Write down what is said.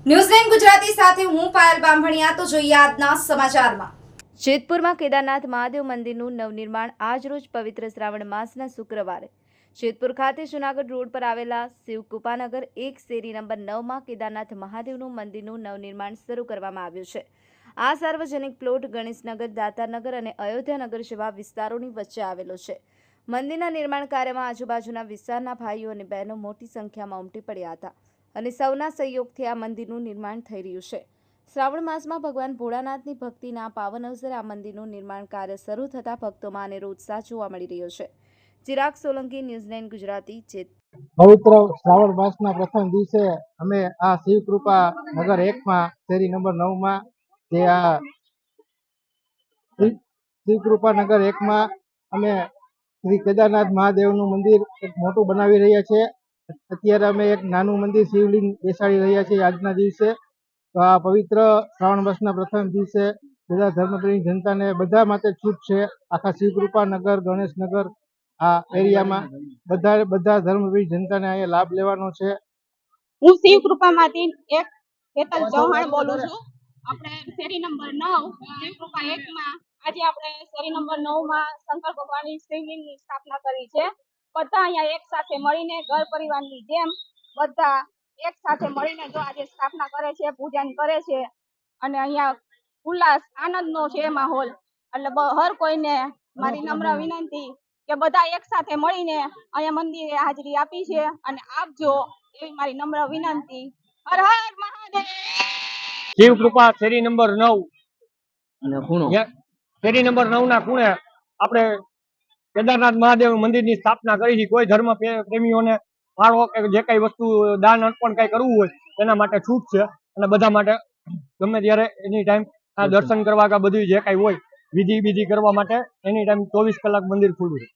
ન્યૂઝલેન્ડ ગુજરાતી સાથે હું પાયલ બામભણિયા। તો જોઈએ આજના સમાચારમાં। જેતપુરમાં કેદારનાથ મહાદેવ મંદિરનું નવનિર્માણ આજરોજ પવિત્ર શ્રાવણ માસના શુક્રવારે જેતપુર ખાતે જૂનાગઢ રોડ પર આવેલા શિવકૃપાનગર 1 શેરી નંબર 9માં કેદારનાથ મહાદેવનું મંદિરનું નવનિર્માણ શરૂ કરવામાં આવ્યું છે। આ સાર્વજનિક પ્લોટ ગણેશનગર, દાતારનગર અને અયોધ્યાનગર જેવા વિસ્તારોની વચ્ચે આવેલો છે। મંદિરના નિર્માણ કાર્યમાં આજુબાજુના વિસ્તારના ભાઈઓ અને બહેનો મોટી સંખ્યામાં ઉમટી પડ્યા હતા અને સૌના સહયોગથી આ મંદિરનું નિર્માણ થઈ રહ્યું છે। શ્રાવણ માસમાં ભગવાન ભોળાનાથની ભક્તિના પાવન અવસરે આ મંદિરનું નિર્માણ કાર્ય શરૂ થતાં ભક્તોમાં અનેરો ઉત્સાહ જોવા મળી રહ્યો છે। ચિરાગ સોલંકી, ન્યૂઝલેન્ડ ગુજરાતી, જેતપુર। પવિત્ર શ્રાવણ માસના પ્રથમ દિવસે અમે આ શિવકૃપા નગર 1માં શેરી નંબર 9માં જે આ શિવકૃપા નગર 1માં અમે શ્રી કેદારનાથ મહાદેવનું મંદિર એક મોટું બનાવી રહ્યા છીએ। અત્યારે અમે એક નાનું મંદિર શિવલિંગ બેસાડી રહ્યા છીએ આજના દિવસે। તો આ પવિત્ર શ્રાવણ માસના પ્રથમ દિવસે બધા ધર્મપ્રેમી જનતાને બધા માટે છૂટ છે। આખા શિવકૃપા નગર, ગણેશનગર આ એરિયામાં બધા ધર્મપ્રેમી જનતાને અહીંયા લાભ લેવાનો છે। હું શિવકૃપામાંથી એક હેતલ ચૌહાણ બોલું છું। આપણે શેરી નંબર 9 શિવકૃપા 1માં આજે આપણે શેરી નંબર 9માં શંકર ભગવાનની શિવલિંગની સ્થાપના કરી છે। બધા અહીંયા એક સાથે મળીને ઘર પરિવારની જેમ બધા એક સાથે મળીને જો આજે સ્થાપના કરે છે, પૂજન કરે છે અને અહીંયા ઉલ્લાસ આનંદનો છે માહોલ। એટલે હર કોઈને મારી નમ્ર વિનંતી કે બધા એક સાથે મળીને અહીંયા મંદિરે હાજરી આપી છે અને આપજો એવી મારી નમ્ર વિનંતી। હર હર મહાદેવ। શિવકૃપા શેરી નંબર 9 શેરી નંબર 9 ના ખૂણે આપણે કેદારનાથ મહાદેવ મંદિરની સ્થાપના કરી છે। કોઈ ધર્મ પ્રેમીઓને ફાળો કે જે કઈ વસ્તુ દાન અર્પણ કઈ કરવું હોય તેના માટે છૂટ છે અને બધા માટે ગમે ત્યારે એની ટાઈમ આ દર્શન કરવા કે બધું જે કઈ હોય વિધિ કરવા માટે એની ટાઈમ 24 કલાક મંદિર ખુલ્લું છે।